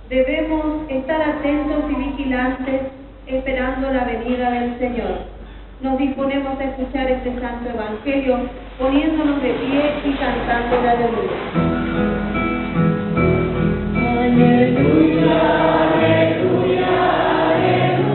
Debemos estar atentos y vigilantes, esperando la venida del Señor. Nos disponemos a escuchar este santo evangelio, poniéndonos de pie y cantando la aleluya. Aleluya, aleluya, aleluya.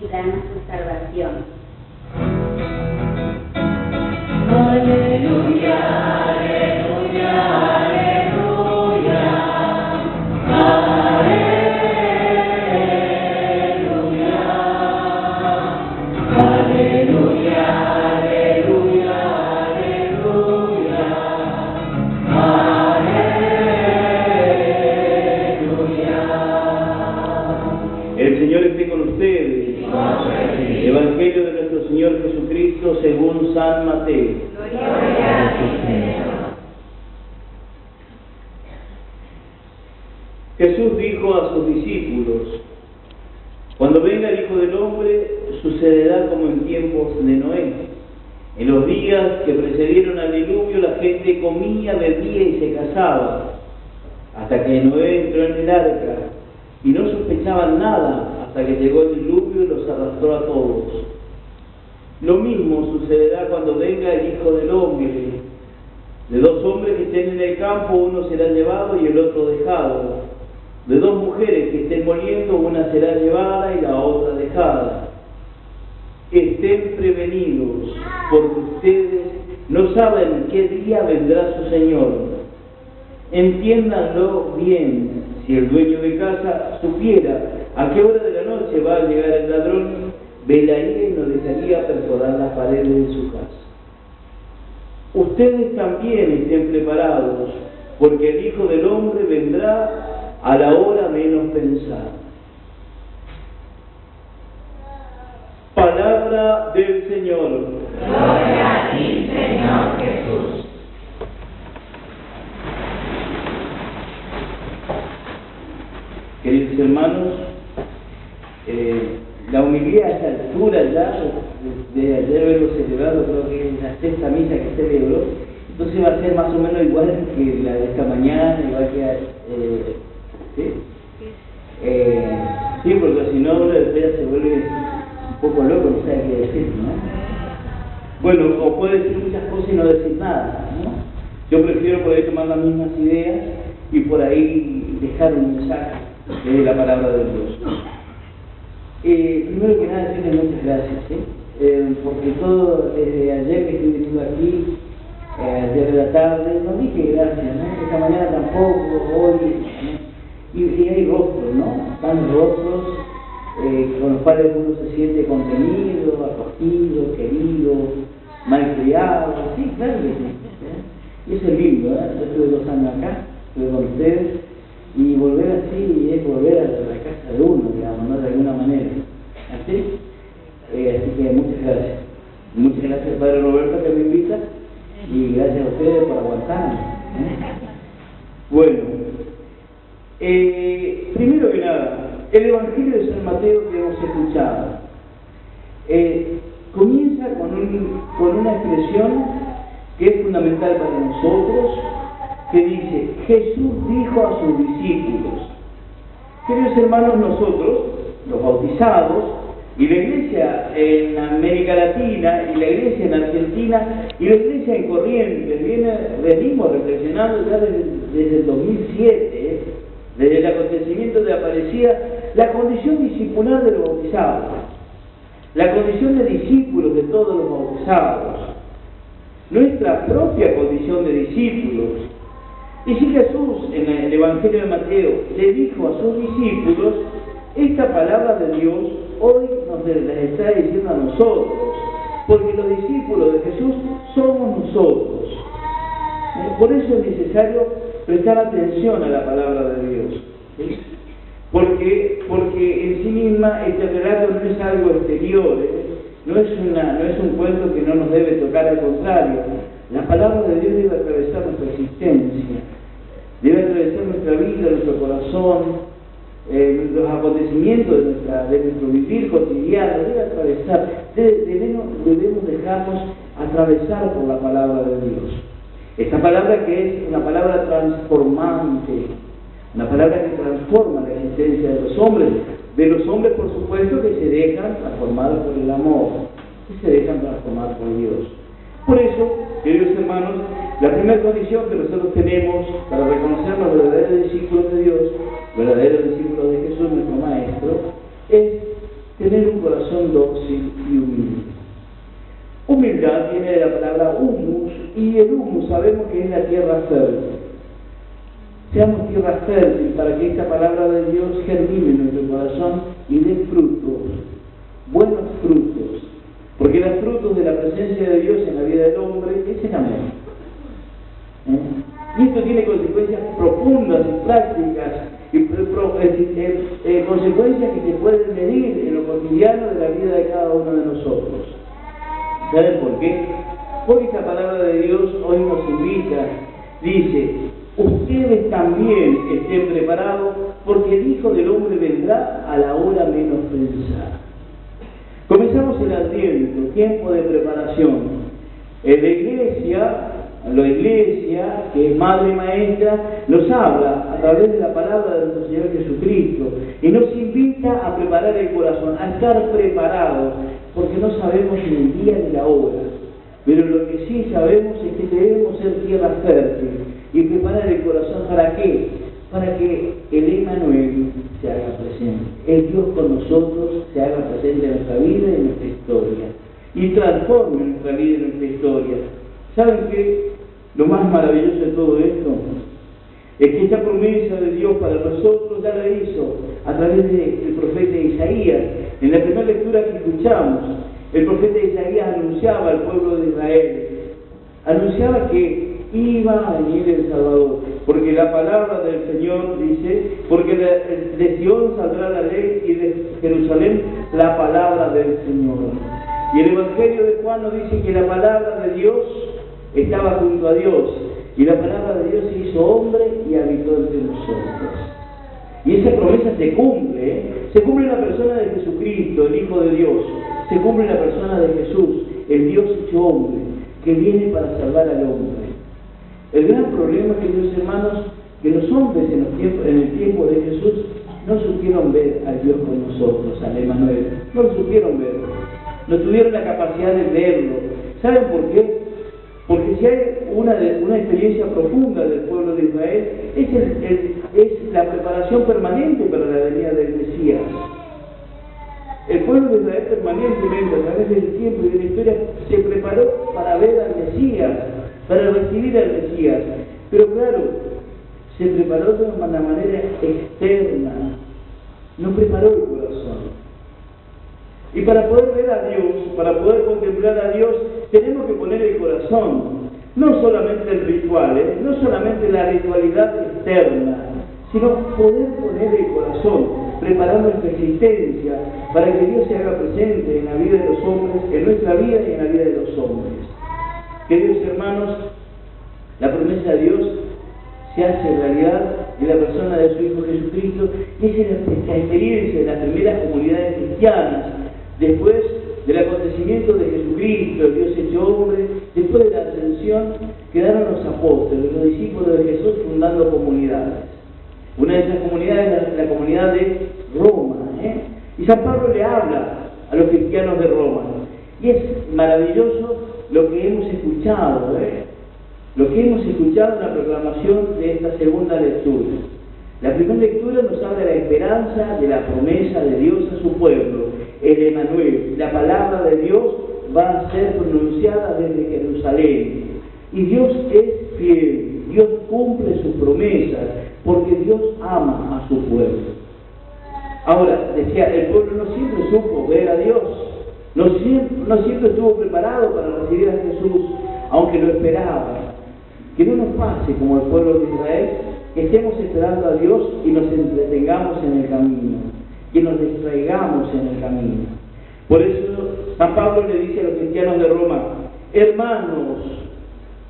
Y danos tu salvación. Aleluya, aleluya, aleluya, aleluya, aleluya, aleluya, aleluya. El Señor esté con ustedes. Evangelio de nuestro Señor Jesucristo según San Mateo. Gloria a ti, Señor. Jesús dijo a sus discípulos: cuando venga el Hijo del Hombre, sucederá como en tiempos de Noé. En los días que precedieron al diluvio, la gente comía, bebía y se casaba, hasta que Noé entró en el arca, y no sospechaban nada hasta que llegó el diluvio y los arrastró a todos. Lo mismo sucederá cuando venga el Hijo del Hombre. De dos hombres que estén en el campo, uno será llevado y el otro dejado. De dos mujeres que estén moliendo, una será llevada y la otra dejada. Estén prevenidos, porque ustedes no saben qué día vendrá su Señor. Entiéndanlo bien. Si el dueño de casa supiera a qué hora de la noche va a llegar el ladrón, velaría y no dejaría perforar las paredes de su casa. Ustedes también estén preparados, porque el Hijo del Hombre vendrá a la hora menos pensada. Palabra del Señor. Gloria a ti, Señor Jesús. Queridos hermanos, la homilía a esta altura ya, de ayer haberlo celebrado, creo que es la sexta misa que celebró, entonces va a ser más o menos igual que la de esta mañana, igual que... ¿sí? Sí, porque si no, uno después ya se vuelve un poco loco, no sabe qué decir, ¿no? Bueno, o puede decir muchas cosas y no decir nada, ¿no? Yo prefiero poder tomar las mismas ideas y por ahí dejar un mensaje de la palabra de Dios. Primero que nada, decirle muchas gracias, porque todo desde ayer que estoy viniendo aquí, ayer de la tarde, no dije gracias, ¿no? Esta mañana tampoco, hoy, ¿no? Y hay rostros, ¿no? Están rostros con los cuales uno se siente contenido, acogido, querido, malcriado, sí, claro que sí. Y eso es lindo, Yo estuve 2 años acá, estuve con ustedes, y volver así es volver a la casa de uno, digamos, ¿no? De alguna manera. ¿Así? Así que muchas gracias. Muchas gracias, Padre Roberto, que me invita, y gracias a ustedes por aguantarme. Bueno, primero que nada, el Evangelio de San Mateo que hemos escuchado comienza con una expresión que es fundamental para nosotros, que dice: Jesús dijo a sus discípulos. Queridos hermanos, nosotros, los bautizados, y la iglesia en América Latina, y la iglesia en Argentina, y la iglesia en Corrientes, venimos reflexionando ya desde el 2007, desde el acontecimiento de Aparecida, la condición discipular de los bautizados, la condición de discípulos de todos los bautizados, nuestra propia condición de discípulos. Y si Jesús en el Evangelio de Mateo le dijo a sus discípulos, esta palabra de Dios hoy nos la está diciendo a nosotros, porque los discípulos de Jesús somos nosotros. Por eso es necesario prestar atención a la palabra de Dios, ¿sí? Porque en sí misma este relato no es algo exterior, no no es un cuento que no nos debe tocar, al contrario. La palabra de Dios debe atravesar nuestra existencia, debe atravesar nuestra vida, nuestro corazón, los acontecimientos de nuestro vivir cotidiano, debe atravesar, debemos dejarnos atravesar por la palabra de Dios. Esta palabra que es una palabra transformante, una palabra que transforma la existencia de los hombres por supuesto que se dejan transformar por el amor, que se dejan transformar por Dios. Por eso, queridos hermanos, la primera condición que nosotros tenemos para reconocernos verdaderos discípulos de Dios, verdaderos discípulos de Jesús, nuestro Maestro, es tener un corazón dócil y humilde. Humildad viene de la palabra humus, y el humus sabemos que es la tierra fértil. Seamos tierra fértil para que esta palabra de Dios germine en nuestro corazón y dé frutos, buenos frutos. Porque los frutos de la presencia de Dios en la vida del hombre es el amor. Y esto tiene consecuencias profundas y prácticas, y consecuencias que se pueden medir en lo cotidiano de la vida de cada uno de nosotros. ¿Saben por qué? Porque esta palabra de Dios hoy nos invita, dice: ustedes también estén preparados, porque el Hijo del Hombre vendrá a la hora menos pensada. Comenzamos el Adviento, tiempo de preparación. La Iglesia, que es madre y maestra, nos habla a través de la palabra de nuestro Señor Jesucristo y nos invita a preparar el corazón, a estar preparados, porque no sabemos ni el día ni la hora. Pero lo que sí sabemos es que debemos ser tierra fértil y preparar el corazón. ¿Para qué? Para que el Emmanuel se haga presente, el Dios con nosotros se haga presente en nuestra vida y en nuestra historia, y transforme nuestra vida y nuestra historia. ¿Saben qué? Lo más maravilloso de todo esto es que esta promesa de Dios para nosotros ya la hizo a través del profeta Isaías. En la primera lectura que escuchamos, el profeta Isaías anunciaba al pueblo de Israel, anunciaba que iba a venir el Salvador, porque la palabra del Señor dice, porque de Sion saldrá la ley y de Jerusalén la palabra del Señor. Y el Evangelio de Juan nos dice que la palabra de Dios estaba junto a Dios, y la palabra de Dios se hizo hombre y habitó entre nosotros. Y esa promesa se cumple, se cumple en la persona de Jesucristo, el Hijo de Dios, se cumple en la persona de Jesús, el Dios hecho hombre, que viene para salvar al hombre. El gran problema, queridos hermanos, que los hombres en el tiempo de Jesús no supieron ver al Dios con nosotros, al Emmanuel, no lo supieron ver, no tuvieron la capacidad de verlo. ¿Saben por qué? Porque si hay una experiencia profunda del pueblo de Israel, es la preparación permanente para la venida del Mesías. El pueblo de Israel permanentemente, a través del tiempo y de la historia, se preparó para ver al Mesías, para recibir al Mesías. Pero claro, se preparó de una manera externa, no preparó el corazón. Y para poder ver a Dios, para poder contemplar a Dios, tenemos que poner el corazón, no solamente el ritual, no solamente la ritualidad externa, sino poder poner el corazón, preparar nuestra existencia para que Dios se haga presente en la vida de los hombres, en nuestra vida y en la vida de los hombres. Queridos hermanos, la promesa de Dios se hace realidad en la persona de su Hijo Jesucristo, y esa es la experiencia de las primeras comunidades cristianas. Después del acontecimiento de Jesucristo, el Dios hecho hombre, después de la ascensión, quedaron los apóstoles, los discípulos de Jesús, fundando comunidades. Una de esas comunidades es la comunidad de Roma. Y San Pablo le habla a los cristianos de Roma. Y es maravilloso lo que hemos escuchado, lo que hemos escuchado en la proclamación de esta segunda lectura. La primera lectura nos habla de la esperanza, de la promesa de Dios a su pueblo, el Emmanuel. La palabra de Dios va a ser pronunciada desde Jerusalén. Y Dios es fiel, Dios cumple sus promesas, porque Dios ama a su pueblo. Ahora, decía, el pueblo no siempre supo ver a Dios, no siempre estuvo preparado para recibir a Jesús, aunque lo esperaba. Que no nos pase como el pueblo de Israel, que estemos esperando a Dios y nos entretengamos en el camino, que nos distraigamos en el camino. Por eso San Pablo le dice a los cristianos de Roma: hermanos,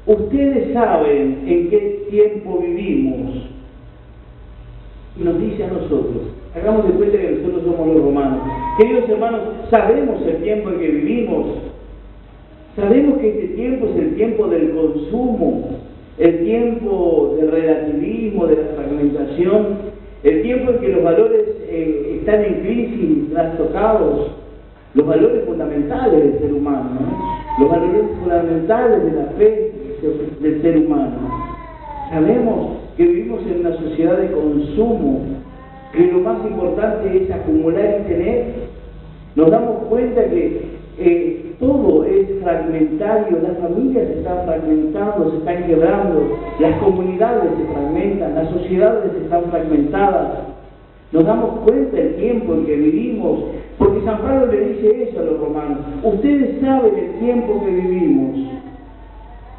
ustedes saben en qué tiempo vivimos. Y nos dice a nosotros, hagamos de cuenta que nosotros somos los romanos. Queridos hermanos, sabemos el tiempo en que vivimos. Sabemos que este tiempo es el tiempo del consumo, el tiempo del relativismo, de la fragmentación, el tiempo en que los valores están en crisis, trastocados, los valores fundamentales del ser humano, ¿no? Los valores fundamentales de la fe del ser humano. Sabemos que vivimos en una sociedad de consumo, que lo más importante es acumular y tener. Nos damos cuenta que todo es fragmentario, las familias se están fragmentando, se están quebrando, las comunidades se fragmentan, las sociedades están fragmentadas. Nos damos cuenta del tiempo en que vivimos, porque San Pablo le dice eso a los romanos: ustedes saben el tiempo que vivimos,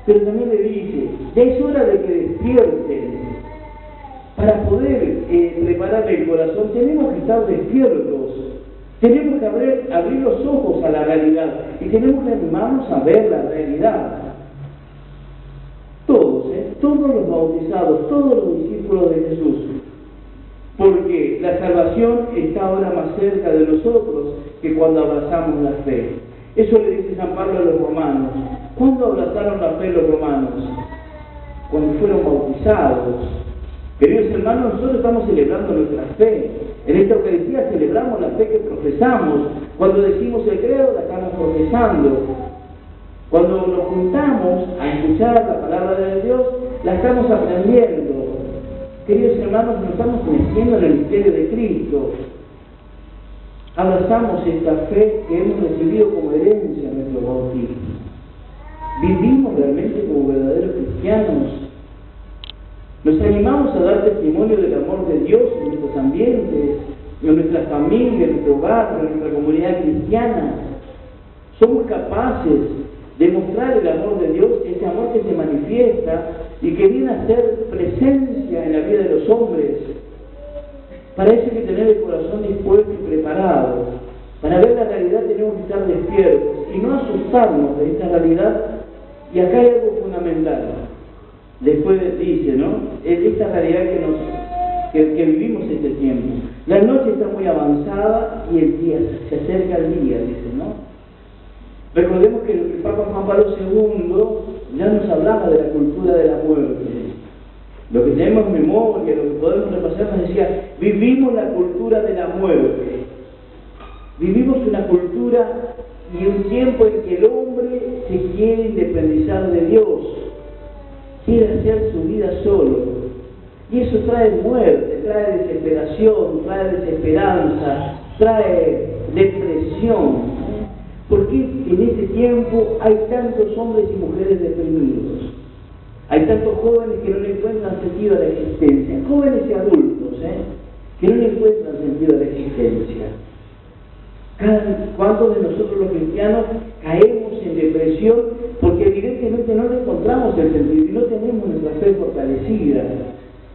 pero también le dice: ya es hora de que despierten. Para poder preparar el corazón tenemos que estar despiertos, tenemos que abrir los ojos a la realidad y tenemos que animarnos a ver la realidad. Todos los bautizados, todos los discípulos de Jesús, porque la salvación está ahora más cerca de nosotros que cuando abrazamos la fe. Eso le dice San Pablo a los romanos. ¿Cuándo abrazaron la fe los romanos? Cuando fueron bautizados. Queridos hermanos, nosotros estamos celebrando nuestra fe. En esta Eucaristía celebramos la fe que profesamos. Cuando decimos el credo, la estamos profesando. Cuando nos juntamos a escuchar la palabra de Dios, la estamos aprendiendo. Queridos hermanos, nos estamos metiendo en el misterio de Cristo. Abrazamos esta fe que hemos recibido como herencia en nuestro bautismo. Vivimos realmente como verdaderos cristianos. Nos animamos a dar testimonio del amor de Dios en nuestros ambientes, en nuestra familia, en nuestro barrio, en nuestra comunidad cristiana. Somos capaces de mostrar el amor de Dios, ese amor que se manifiesta y que viene a ser presencia en la vida de los hombres. Para eso hay que tener el corazón dispuesto y preparado. Para ver la realidad tenemos que estar despiertos y no asustarnos de esta realidad. Y acá hay algo fundamental. Después dice, ¿no? Es esta realidad que vivimos este tiempo. La noche está muy avanzada y el día se acerca al día, dice, ¿no? Recordemos que el Papa Juan Pablo II ya nos hablaba de la cultura de la muerte. Lo que tenemos en memoria, lo que podemos repasar, nos decía: vivimos la cultura de la muerte. Vivimos una cultura y un tiempo en que el hombre se quiere independizar de Dios, quiere hacer su vida solo. Y eso trae muerte, trae desesperación, trae desesperanza, trae depresión. ¿Por qué en este tiempo hay tantos hombres y mujeres deprimidos? Hay tantos jóvenes que no le encuentran sentido a la existencia, jóvenes y adultos, que no le encuentran sentido a la existencia. ¿Cuántos de nosotros los cristianos caemos en depresión porque evidentemente no le encontramos el sentido y no tenemos nuestra fe fortalecida?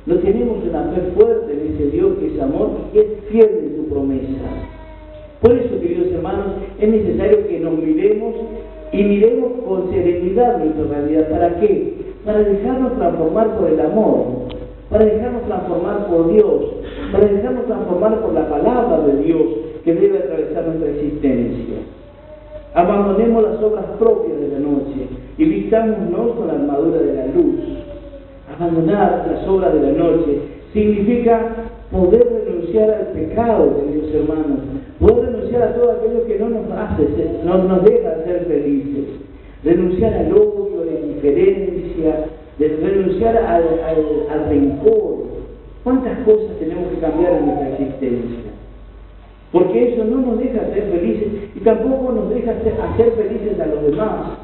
No tenemos una fe fuerte en ese Dios que es amor y que es fiel en su promesa. Por eso, queridos hermanos, es necesario que nos miremos y miremos con serenidad nuestra realidad. ¿Para qué? Para dejarnos transformar por el amor, para dejarnos transformar por Dios, para dejarnos transformar por la palabra de Dios que debe atravesar nuestra existencia. Abandonemos las obras propias de la noche y vistámonos con la armadura de la luz. Abandonar las obras de la noche significa poder renunciar al pecado, queridos hermanos, poder renunciar a todo aquello que no nos deja ser felices, renunciar al odio, a la indiferencia, renunciar al rencor. ¿Cuántas cosas tenemos que cambiar en nuestra existencia? Porque eso no nos deja ser felices y tampoco nos deja hacer felices a los demás.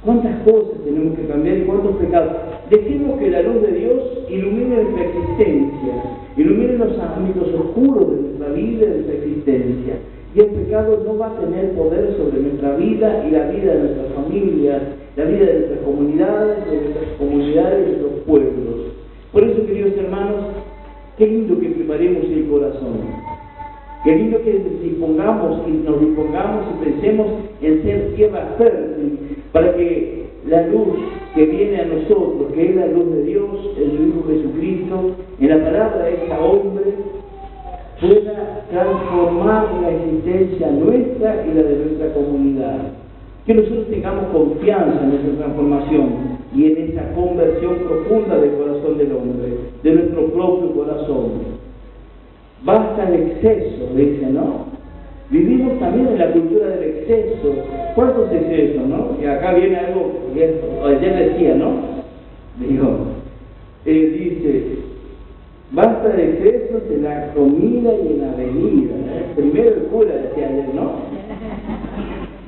¿Cuántas cosas tenemos que cambiar y cuántos pecados? Dejemos que la luz de Dios ilumine nuestra existencia, ilumine los ámbitos oscuros de nuestra vida y de nuestra existencia. Y el pecado no va a tener poder sobre nuestra vida y la vida de nuestras familias, la vida de nuestras comunidades, de nuestros pueblos. Por eso, queridos hermanos, qué lindo que preparemos el corazón. Qué lindo que nos dispongamos y pensemos en ser tierra fértil para que la luz que viene a nosotros, que es la luz de Dios, en su Hijo Jesucristo, en la palabra de este hombre, pueda transformar la existencia nuestra y la de nuestra comunidad. Que nosotros tengamos confianza en esa transformación y en esa conversión profunda del corazón del hombre, de nuestro propio corazón. Basta el exceso, dice, ¿no? Vivimos también en la cultura del exceso. ¿Cuántos excesos, no? Y acá viene algo que ayer decía, ¿no? Digo, dice, basta de excesos en la comida y en la bebida. Primero el cura decía ayer, ¿no?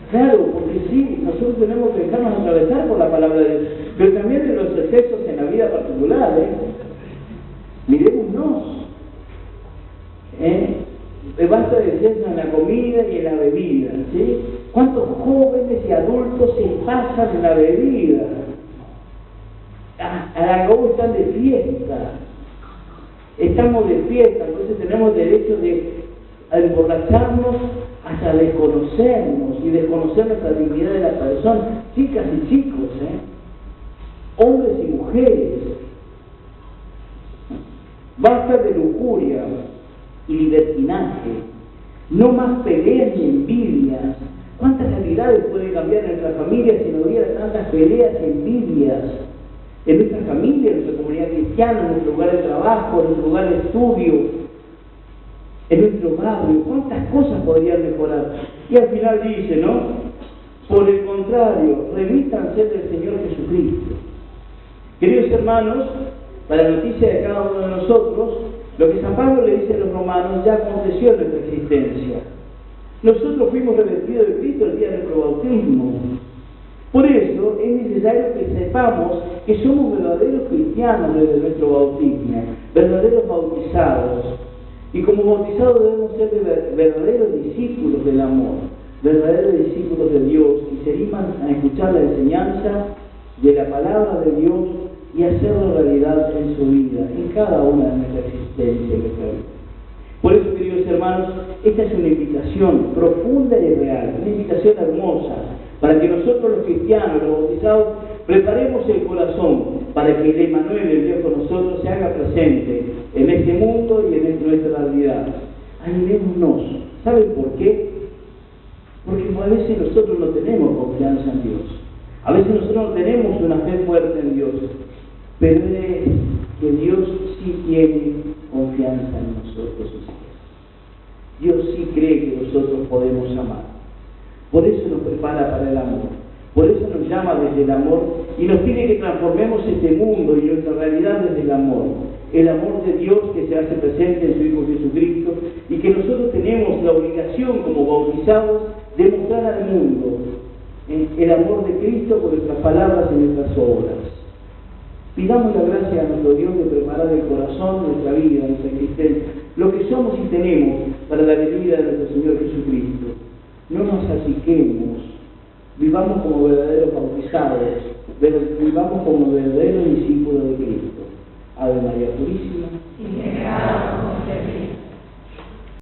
Claro, porque sí, nosotros tenemos que dejarnos atravesar por la palabra de Dios, pero también de los excesos en la vida particular, Mirémonos. Basta de excesos en la comida y en la bebida, ¿sí? ¿Cuántos jóvenes y adultos se pasan en la bebida? A la cabo están de fiesta. Estamos de fiesta, entonces tenemos derecho a emborracharnos hasta desconocernos y desconocer nuestra dignidad de la persona, chicas y chicos, hombres y mujeres. Basta de lujuria y libertinaje, no más peleas ni envidias. ¿Cuántas realidades pueden cambiar en nuestra familia si no hubiera tantas peleas y envidias? En nuestra familia, en nuestra comunidad cristiana, en nuestro lugar de trabajo, en nuestro lugar de estudio, en nuestro barrio, ¿cuántas cosas podrían mejorar? Y al final dice, ¿no? Por el contrario, revístanse del Señor Jesucristo. Queridos hermanos, para la noticia de cada uno de nosotros, lo que San Pablo le dice a los romanos ya aconteció en nuestra existencia. Nosotros fuimos revestidos de Cristo el día de nuestro bautismo. Por eso es necesario que sepamos que somos verdaderos cristianos desde nuestro bautismo, verdaderos bautizados. Y como bautizados debemos ser verdaderos discípulos del amor, verdaderos discípulos de Dios, y se animan a escuchar la enseñanza de la palabra de Dios y hacerlo realidad en su vida, en cada una de nuestras existencias de nuestra vida. Por eso, queridos hermanos, esta es una invitación profunda y real, una invitación hermosa, para que nosotros los cristianos, los bautizados, preparemos el corazón para que el Emmanuel, el Dios con nosotros, se haga presente en este mundo y en nuestra realidad. Animémonos. ¿Saben por qué? Porque a veces nosotros no tenemos confianza en Dios. A veces nosotros no tenemos una fe fuerte en Dios. Pero es que Dios sí tiene confianza en nosotros, sus hijos. Dios sí cree que nosotros podemos amar. Por eso nos prepara para el amor. Por eso nos llama desde el amor y nos pide que transformemos este mundo y nuestra realidad desde el amor. El amor de Dios que se hace presente en su Hijo Jesucristo y que nosotros tenemos la obligación como bautizados de mostrar al mundo el amor de Cristo con nuestras palabras y nuestras obras. Pidamos la gracia a nuestro Dios de preparar el corazón, nuestra vida, nuestra existencia, lo que somos y tenemos para la venida de nuestro Señor Jesucristo. No nos achiquemos, vivamos como verdaderos bautizados, vivamos como verdaderos discípulos de Cristo. Ave María Purísima.